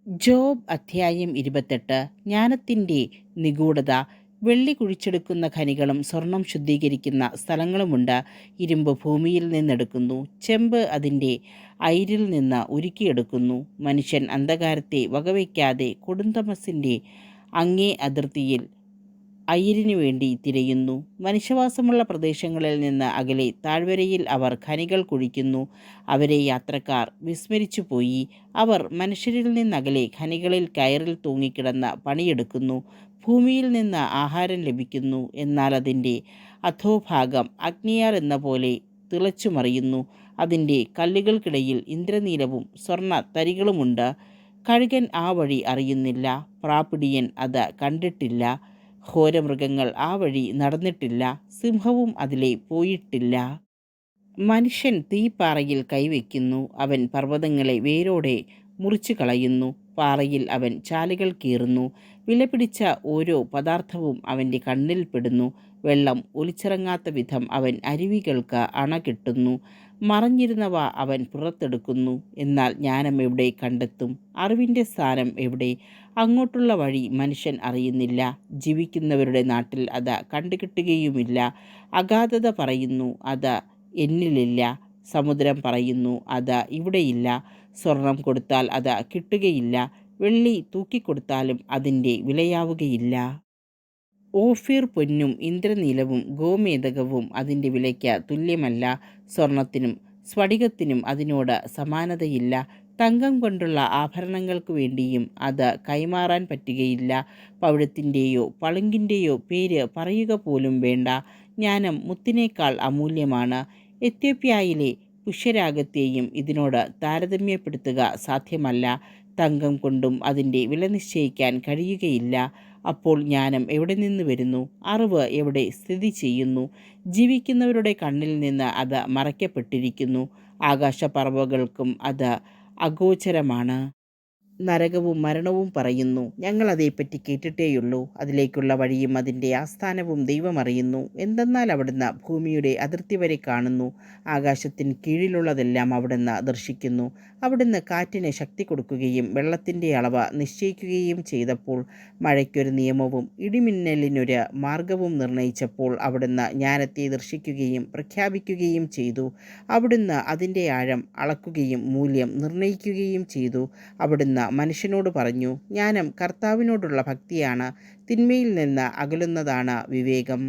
Job അധ്യായം 28. ജ്ഞാനത്തിൻ്റെ നിഗൂഢത. വെള്ളി കുഴിച്ചെടുക്കുന്ന ഖനികളും സ്വർണം ശുദ്ധീകരിക്കുന്ന സ്ഥലങ്ങളുമുണ്ട്. ഇരുമ്പ് ഭൂമിയിൽ നിന്നെടുക്കുന്നു, ചെമ്പ് അതിൻ്റെ അയിരിൽ നിന്ന് ഉരുക്കിയെടുക്കുന്നു. മനുഷ്യൻ അന്ധകാരത്തെ വകവയ്ക്കാതെ കൊടുന്തമസിൻ്റെ അങ്ങേ അതിർത്തിയിൽ അയിരിനു വേണ്ടി തിരയുന്നു. മനുഷ്യവാസമുള്ള പ്രദേശങ്ങളിൽ നിന്ന് അകലെ താഴ്വരയിൽ അവർ ഖനികൾ കുഴിക്കുന്നു. അവരെ യാത്രക്കാർ വിസ്മരിച്ചുപോയി. അവർ മനുഷ്യരിൽ നിന്നകലെ ഖനികളിൽ കയറിൽ തൂങ്ങിക്കിടന്ന് പണിയെടുക്കുന്നു. ഭൂമിയിൽ നിന്ന് ആഹാരം ലഭിക്കുന്നു, എന്നാൽ അതിൻ്റെ അധോഭാഗം അഗ്നിയാൽ എന്ന പോലെ തിളച്ചുമറിയുന്നു. അതിൻ്റെ കല്ലുകൾക്കിടയിൽ ഇന്ദ്രനീലവും സ്വർണ്ണ തരികളുമുണ്ട്. കഴുകൻ ആ വഴി അറിയുന്നില്ല, പ്രാപിടിയൻ അത് കണ്ടിട്ടില്ല. ഘോരമൃഗങ്ങൾ ആ വഴി നടന്നിട്ടില്ല, സിംഹവും അതിലെ പോയിട്ടില്ല. മനുഷ്യൻ തീപ്പാറയിൽ കൈവയ്ക്കുന്നു, അവൻ പർവ്വതങ്ങളെ വേരോടെ മുറിച്ചു കളയുന്നു. പാറയിൽ അവൻ ചാലുകൾ കീറുന്നു, വിലപിടിച്ച ഓരോ പദാർത്ഥവും അവൻ്റെ കണ്ണിൽ പെടുന്നു. വെള്ളം ഒലിച്ചിറങ്ങാത്ത വിധം അവൻ അരുവികൾക്ക് അണ കെട്ടുന്നു. മറഞ്ഞിരുന്നവ അവൻ പുറത്തെടുക്കുന്നു. എന്നാൽ ജ്ഞാനം എവിടെ കണ്ടെത്തും? അറിവിൻ്റെ സ്ഥാനം എവിടെ? അങ്ങോട്ടുള്ള വഴി മനുഷ്യൻ അറിയുന്നില്ല. ജീവിക്കുന്നവരുടെ നാട്ടിൽ അത് കണ്ടുകിട്ടുകയുമില്ല. അഗാധത പറയുന്നു, അത് എന്നിലില്ല. സമുദ്രം പറയുന്നു, അത് ഇവിടെയില്ല. സ്വർണം കൊടുത്താൽ അത് കിട്ടുകയില്ല, വെള്ളി തൂക്കിക്കൊടുത്താലും അതിൻ്റെ വിലയാവുകയില്ല. ഓഫീർ പൊന്നും ഇന്ദ്രനീലവും ഗോമേദകവും അതിൻ്റെ വിലയ്ക്ക് തുല്യമല്ല. സ്വർണത്തിനും സ്ഫടികത്തിനും അതിനോട് സമാനതയില്ല. തങ്കം കൊണ്ടുള്ള ആഭരണങ്ങൾക്ക് വേണ്ടിയും അത് കൈമാറാൻ പറ്റുകയില്ല. പവിഴത്തിൻ്റെയോ പളുങ്കിൻ്റെയോ പേര് പറയുക പോലും വേണ്ട. ജ്ഞാനം മുത്തിനേക്കാൾ അമൂല്യമാണ്. എത്യോപ്യയിലെ പുഷ്യരാഗത്തെയും ഇതിനോട് താരതമ്യപ്പെടുത്തുക സാധ്യമല്ല. തങ്കം കൊണ്ടും അതിൻ്റെ വില നിശ്ചയിക്കാൻ കഴിയുകയില്ല. അപ്പോൾ ജ്ഞാനം എവിടെ നിന്ന് വരുന്നു? അറിവ് എവിടെ സ്ഥിതി ചെയ്യുന്നു? ജീവിക്കുന്നവരുടെ കണ്ണിൽ നിന്ന് അത് മറയ്ക്കപ്പെട്ടിരിക്കുന്നു. ആകാശപ്പറവകൾക്കും അത് അഗോചരമാണ്. നരകവും മരണവും പറയുന്നു, ഞങ്ങൾ അതേപ്പറ്റി കേട്ടിട്ടേയുള്ളൂ. അതിലേക്കുള്ള വഴിയും അതിൻ്റെ ആസ്ഥാനവും ദൈവമറിയുന്നു. എന്തെന്നാൽ അവിടുന്ന് ഭൂമിയുടെ അതിർത്തി വരെ കാണുന്നു, ആകാശത്തിന് കീഴിലുള്ളതെല്ലാം അവിടുന്ന് ദർശിക്കുന്നു. അവിടുന്ന് കാറ്റിന് ശക്തി കൊടുക്കുകയും വെള്ളത്തിൻ്റെ അളവ് നിശ്ചയിക്കുകയും ചെയ്തപ്പോൾ, മഴയ്ക്കൊരു നിയമവും ഇടിമിന്നലിനൊരു മാർഗവും നിർണയിച്ചപ്പോൾ, അവിടുന്ന് ജ്ഞാനത്തെ ദർശിക്കുകയും പ്രഖ്യാപിക്കുകയും ചെയ്തു. അവിടുന്ന് അതിൻ്റെ ആഴം അളക്കുകയും മൂല്യം നിർണയിക്കുകയും ചെയ്തു. അവിടുന്ന് മനുഷ്യനോട് പറഞ്ഞു, ജ്ഞാനം കർത്താവിനോടുള്ള ഭക്തിയാണ്, തിന്മയിൽ നിന്ന് അകലുന്നതാണ് വിവേകം.